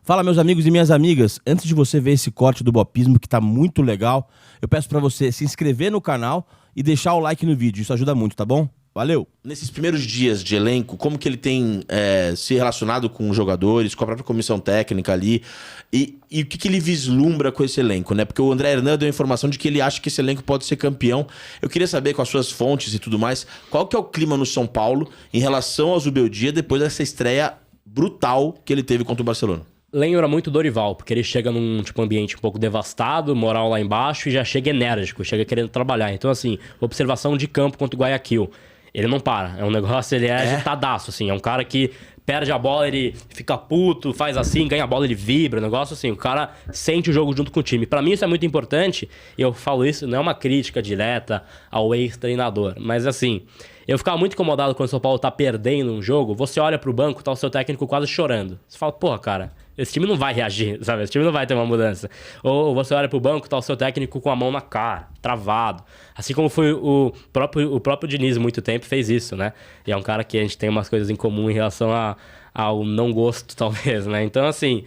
Fala, meus amigos e minhas amigas. Antes de você ver esse corte do Bopismo, que tá muito legal, eu peço pra você se inscrever no canal e deixar o like no vídeo. Isso ajuda muito, tá bom? Valeu! Nesses primeiros dias de elenco, como que ele tem se relacionado com os jogadores, com a própria comissão técnica ali, e o que ele vislumbra com esse elenco, né? Porque o André Hernan deu a informação de que ele acha que esse elenco pode ser campeão. Eu queria saber, com as suas fontes e tudo mais, qual que é o clima no São Paulo em relação ao Zubeldia depois dessa estreia brutal que ele teve contra o Barcelona? Lembra muito Dorival, porque ele chega num ambiente um pouco devastado, moral lá embaixo, e já chega enérgico, chega querendo trabalhar. Então, assim, observação de campo contra o Guayaquil. Ele não para, é um negócio, ele é agitadaço, assim. É um cara que perde a bola, ele fica puto, faz assim, ganha a bola, ele vibra. Um negócio assim, o cara sente o jogo junto com o time. Pra mim isso é muito importante, e eu falo isso, não é uma crítica direta ao ex-treinador, mas assim... Eu ficava muito incomodado quando o São Paulo tá perdendo um jogo. Você olha pro banco, tá o seu técnico quase chorando. Você fala, porra, cara, esse time não vai reagir, sabe? Esse time não vai ter uma mudança. Ou você olha pro banco, tá o seu técnico com a mão na cara, travado. Assim como foi o próprio Diniz, muito tempo, fez isso, né? E é um cara que a gente tem umas coisas em comum em relação ao não gosto, talvez, né? Então, assim...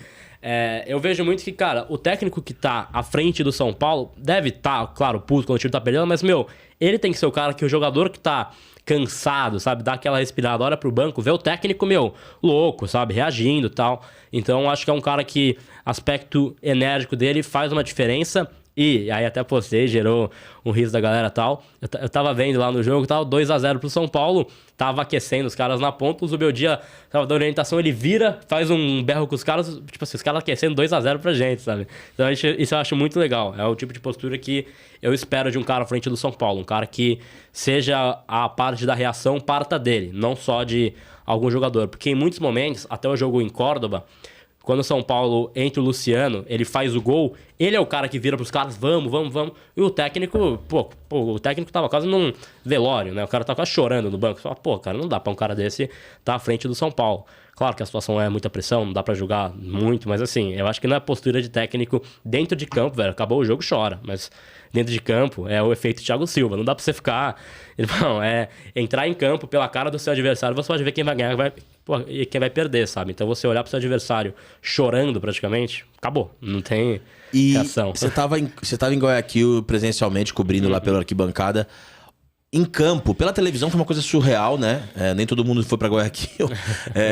eu vejo muito que, cara, o técnico que tá à frente do São Paulo deve estar, claro, puto quando o time tá perdendo, mas, meu, ele tem que ser o cara que o jogador que tá cansado, sabe, dá aquela respirada, olha pro banco, vê o técnico, meu, louco, sabe, reagindo e tal. Então, acho que é um cara que, aspecto enérgico dele faz uma diferença. E aí até postei, gerou um riso da galera e tal. Eu tava vendo lá no jogo, tal, 2-0 pro São Paulo. Tava aquecendo os caras na ponta. O Zubeldia tava dando orientação, ele vira, faz um berro com os caras. Tipo assim, os caras aquecendo 2-0 pra gente, sabe? Então isso eu acho muito legal. É o tipo de postura que eu espero de um cara à frente do São Paulo. Um cara que seja a parte da reação, parta dele. Não só de algum jogador. Porque em muitos momentos, até o jogo em Córdoba... Quando o São Paulo entra o Luciano, ele faz o gol, ele é o cara que vira pros caras, vamos. E o técnico, o técnico tava quase num velório, né? O cara tava quase chorando no banco. Você fala, cara, não dá pra um cara desse estar à frente do São Paulo. Claro que a situação é muita pressão, não dá pra julgar muito, mas assim, eu acho que não é postura de técnico dentro de campo, velho. Acabou o jogo, chora, mas dentro de campo é o efeito Thiago Silva. Não dá pra você ficar... Não, é entrar em campo pela cara do seu adversário, você pode ver quem vai ganhar e quem vai perder, sabe? Então você olhar pro seu adversário chorando praticamente, acabou. Não tem reação. Você tava em Guayaquil presencialmente, cobrindo lá pela arquibancada. Em campo, pela televisão foi uma coisa surreal, né? Nem todo mundo foi pra Guayaquil.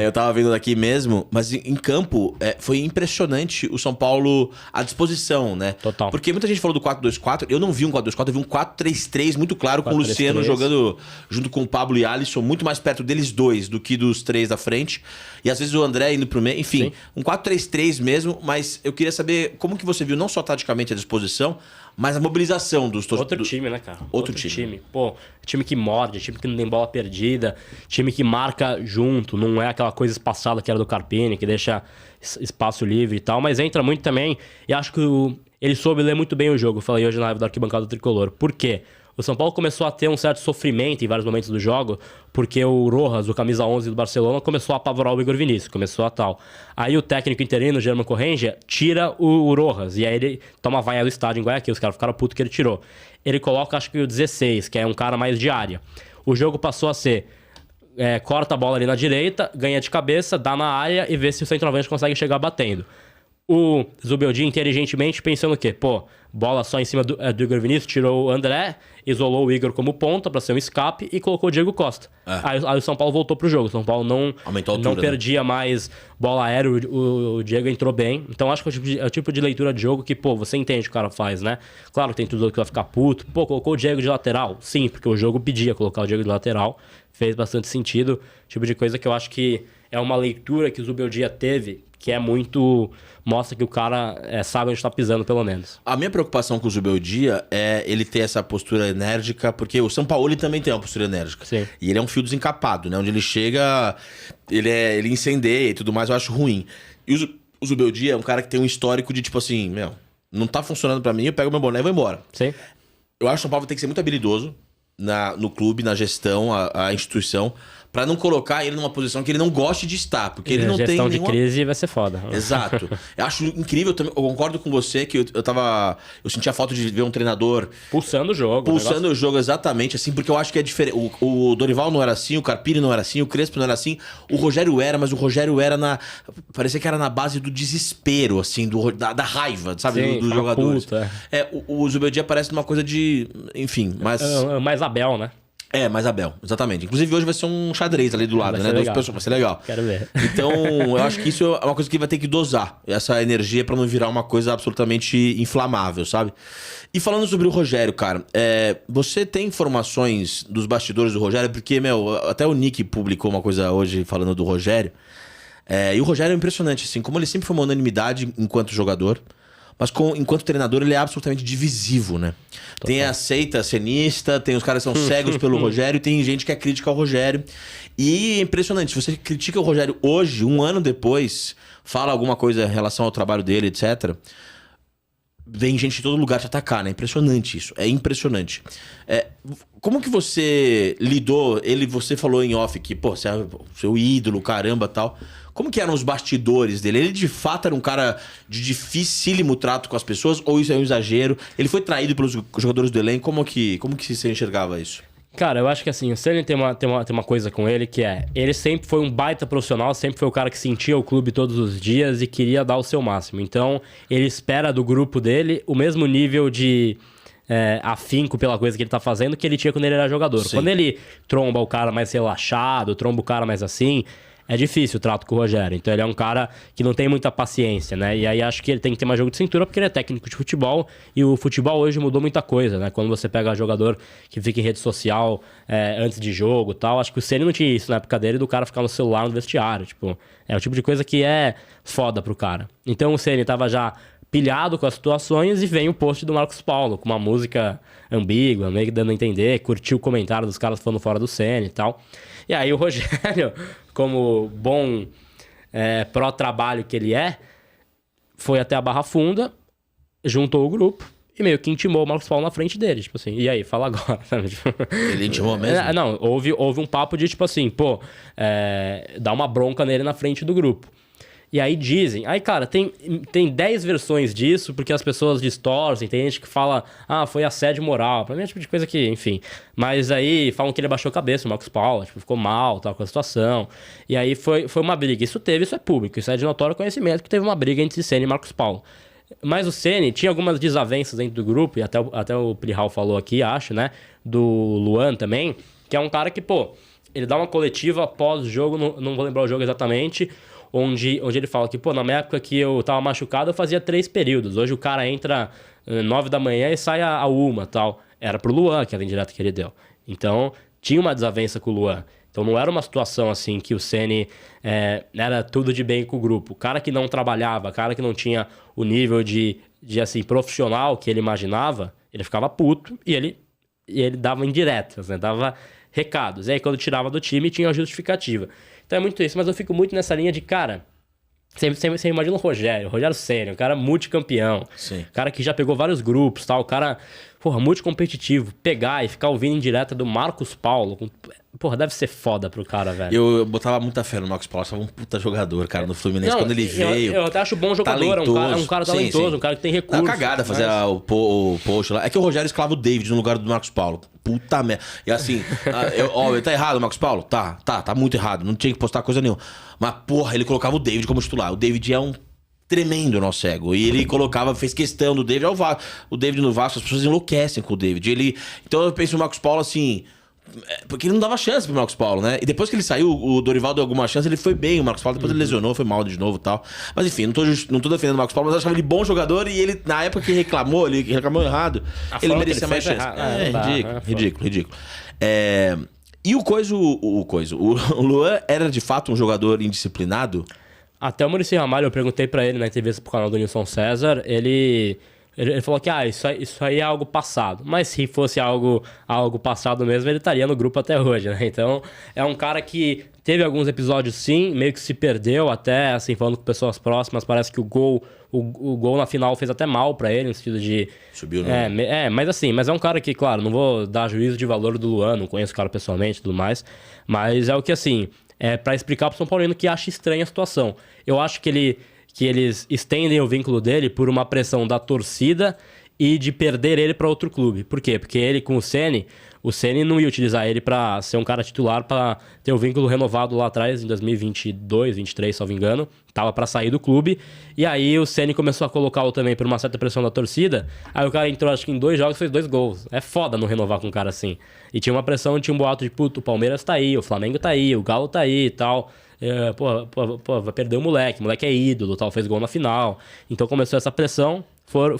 Eu tava vendo daqui mesmo. Mas em campo, foi impressionante o São Paulo à disposição, né? Total. Porque muita gente falou do 4-2-4. Eu não vi um 4-2-4, eu vi um 4-3-3 muito claro, com o Luciano jogando junto com o Pablo e Alisson, muito mais perto deles dois do que dos três da frente. E às vezes o André indo pro meio. Enfim, sim, um 4-3-3 mesmo. Mas eu queria saber como que você viu não só taticamente a disposição, mas a mobilização dos torcedores. Outro time, né, cara? Outro time. Pô, time que morde, time que não tem bola perdida, time que marca junto, não é aquela coisa espaçada que era do Carpini, que deixa espaço livre e tal, mas entra muito também, e acho que ele soube ler muito bem o jogo. Eu falei hoje na live da arquibancada do Tricolor. Por quê? O São Paulo começou a ter um certo sofrimento em vários momentos do jogo, porque o Rojas, o camisa 11 do Barcelona, começou a apavorar o Igor Vinícius, começou a tal. Aí o técnico interino, Germán Correia, tira o Rojas, e aí ele toma vaia do estádio em Guayaquil, os caras ficaram putos que ele tirou. Ele coloca, acho que o 16, que é um cara mais de área. O jogo passou a ser, corta a bola ali na direita, ganha de cabeça, dá na área e vê se o centroavante consegue chegar batendo. O Zubeldia inteligentemente pensando o quê? Pô, bola só em cima do Igor Vinícius, tirou o André, isolou o Igor como ponta pra ser um escape e colocou o Diego Costa. Aí o São Paulo voltou pro jogo. O São Paulo não perdia mais bola aérea, o Diego entrou bem. Então acho que é o tipo de leitura de jogo que, pô, você entende o que o cara faz, né? Claro que tem tudo que vai ficar puto. Pô, colocou o Diego de lateral? Sim, porque o jogo pedia colocar o Diego de lateral. Fez bastante sentido. Tipo de coisa que eu acho que é uma leitura que o Zubeldia teve, que é muito... Mostra que o cara sabe onde está pisando, pelo menos. A minha preocupação com o Zubeldia é ele ter essa postura enérgica, porque o São Paulo ele também tem uma postura enérgica. Sim. E ele é um fio desencapado, né? Onde ele chega, ele incendeia e tudo mais, eu acho ruim. E o Zubeldia é um cara que tem um histórico de tipo assim, não tá funcionando pra mim, eu pego meu boné e vou embora. Sim. Eu acho que o São Paulo tem que ser muito habilidoso no clube, na gestão, a instituição, pra não colocar ele numa posição que ele não goste de estar, porque ele não tem gestão de nenhuma... crise vai ser foda. Exato. Eu acho incrível também, eu concordo com você que eu sentia falta de ver um treinador Pulsando o jogo. pulsando o jogo exatamente assim, porque eu acho que é diferente. O Dorival não era assim, o Carpini não era assim, o Crespo não era assim, o Rogério era, mas o Rogério era parecia que era na base do desespero, assim, da raiva, sabe, Sim, dos jogadores. puta. O Zubeldia parece uma coisa de, enfim, mas... Mais Abel, né? Mais Abel, exatamente. Inclusive hoje vai ser um xadrez ali do lado, né? Vai ser legal. Quero ver. Então, eu acho que isso é uma coisa que vai ter que dosar. Essa energia pra não virar uma coisa absolutamente inflamável, sabe? E falando sobre o Rogério, cara, você tem informações dos bastidores do Rogério? Porque, até o Nick publicou uma coisa hoje falando do Rogério. E o Rogério é impressionante, assim, como ele sempre foi uma unanimidade enquanto jogador. Mas enquanto treinador ele é absolutamente divisivo, né? Tem a seita cenista, tem os caras que são cegos pelo Rogério, tem gente que é crítica ao Rogério. E é impressionante, se você critica o Rogério hoje, um ano depois, fala alguma coisa em relação ao trabalho dele, etc., vem gente de todo lugar te atacar, né? Impressionante isso, é impressionante. Como que você lidou, você falou em off que, pô, você é seu ídolo, caramba, tal... Como que eram os bastidores dele? Ele de fato era um cara de dificílimo trato com as pessoas ou isso é um exagero? Ele foi traído pelos jogadores do elenco? Como que você enxergava isso? Cara, eu acho que assim, o Ceni tem uma coisa com ele que ele sempre foi um baita profissional, sempre foi o cara que sentia o clube todos os dias e queria dar o seu máximo. Então, ele espera do grupo dele o mesmo nível de afinco pela coisa que ele tá fazendo que ele tinha quando ele era jogador. Sim. Quando ele tromba o cara mais relaxado, tromba o cara mais assim... É difícil o trato com o Rogério. Então ele é um cara que não tem muita paciência, né? E aí acho que ele tem que ter mais jogo de cintura porque ele é técnico de futebol e o futebol hoje mudou muita coisa, né? Quando você pega jogador que fica em rede social antes de jogo e tal, acho que o Ceni não tinha isso na época dele do cara ficar no celular no vestiário. Tipo, é o tipo de coisa que é foda pro cara. Então o Ceni tava já pilhado com as situações e vem o post do Marcos Paulo com uma música ambígua, meio que dando a entender, curtiu o comentário dos caras falando fora do Ceni e tal. E aí o Rogério, como bom pró-trabalho que ele foi até a Barra Funda, juntou o grupo e meio que intimou o Marcos Paulo na frente dele, tipo assim, e aí, fala agora, sabe? Ele intimou mesmo? Não, houve um papo de, tipo assim, dar uma bronca nele na frente do grupo. E aí dizem... Aí, cara, tem 10 versões disso, porque as pessoas distorcem. Tem gente que fala, foi assédio moral. Pra mim é tipo de coisa que, enfim... Mas aí falam que ele abaixou a cabeça, o Marcos Paulo. Tipo, ficou mal, tal, com a situação. E aí foi uma briga. Isso é público. Isso é de notório conhecimento que teve uma briga entre Ceni e Marcos Paulo. Mas o Ceni tinha algumas desavenças dentro do grupo. E até o Plihal falou aqui, acho, né? Do Luan também. Que é um cara que, ele dá uma coletiva pós-jogo. Não vou lembrar o jogo exatamente... Onde ele fala que, na minha época que eu tava machucado, eu fazia 3 períodos. Hoje o cara entra 9 da manhã e sai a 1, tal. Era pro Luan, que era a indireta que ele deu. Então, tinha uma desavença com o Luan. Então, não era uma situação assim que o Ceni era tudo de bem com o grupo. O cara que não trabalhava, cara que não tinha o nível de assim, profissional que ele imaginava, ele ficava puto e ele dava indiretas, né? Dava recados. E aí, quando tirava do time, tinha uma justificativa. Então é muito isso, mas eu fico muito nessa linha de, cara... Você imagina o Rogério Ceni, um cara multicampeão. Sim. Cara que já pegou vários grupos, tal. O cara, multicompetitivo. Pegar e ficar ouvindo em direta do Marcos Paulo. Deve ser foda pro cara, velho. Eu botava muita fé no Marcos Paulo. Estava um puta jogador, cara, no Fluminense. Quando ele veio... Eu até acho bom jogador. É um cara talentoso, sim. Um cara que tem recursos. É uma cagada fazer o post lá. É que o Rogério esclava o David no lugar do Marcos Paulo. Puta merda. E assim, tá errado o Marcos Paulo? Tá muito errado. Não tinha que postar coisa nenhuma. Mas, ele colocava o David como titular. O David é um tremendo nosso ego. E ele fez questão do David. O David no Vasco, as pessoas enlouquecem com o David. Então eu penso no Marcos Paulo assim... Porque ele não dava chance pro Marcos Paulo, né? E depois que ele saiu, o Dorival deu alguma chance, ele foi bem. O Marcos Paulo depois ele lesionou, foi mal de novo e tal. Mas enfim, não tô defendendo o Marcos Paulo, mas eu achava ele bom jogador e ele, na época que ele reclamou errado, ele merecia mais chance. Ridículo. E o Luan era de fato um jogador indisciplinado? Até o Muricy Ramalho, eu perguntei pra ele na entrevista pro canal do Nilson César, ele Ele falou que isso aí é algo passado. Mas se fosse algo passado mesmo, ele estaria no grupo até hoje, né? Então, é um cara que teve alguns episódios, sim, meio que se perdeu até, assim, falando com pessoas próximas. Parece que o gol na final fez até mal pra ele, no sentido de... Subiu, né? Mas é um cara que, claro, não vou dar juízo de valor do Luan, não conheço o cara pessoalmente e tudo mais. Mas é o que, assim, é pra explicar pro São Paulino que acha estranha a situação. Eu acho que eles estendem o vínculo dele por uma pressão da torcida e de perder ele para outro clube. Por quê? Porque ele com o Ceni não ia utilizar ele para ser um cara titular, para ter o vínculo renovado lá atrás, em 2022, 2023, se não me engano. Tava para sair do clube. E aí o Ceni começou a colocá-lo também por uma certa pressão da torcida. Aí o cara entrou, acho que em 2 jogos, fez 2 gols. É foda não renovar com um cara assim. E tinha uma pressão, tinha um boato de, puto, o Palmeiras tá aí, o Flamengo tá aí, o Galo tá aí e tal. Vai perder o moleque é ídolo, tal, fez gol na final. Então começou essa pressão, foram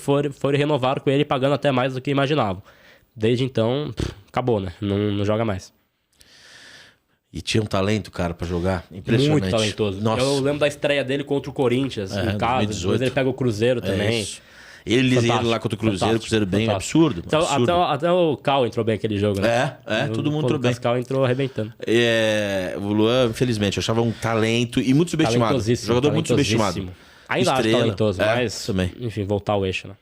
renovar com ele, pagando até mais do que imaginavam. Desde então, acabou, né? Não joga mais. E tinha um talento, cara, pra jogar. Impressionante. Muito talentoso. Nossa. Eu lembro da estreia dele contra o Corinthians, em casa. 2018. Depois ele pega o Cruzeiro também. Isso. Ele lá contra o Cruzeiro, bem absurdo. Então, até o Cal entrou bem aquele jogo, né? Todo mundo entrou bem. O Cal entrou arrebentando. O Luan, infelizmente, eu achava um talento e muito subestimado. Jogador muito subestimado. Ainda acho talentoso, mas também. Enfim, voltar ao eixo, né?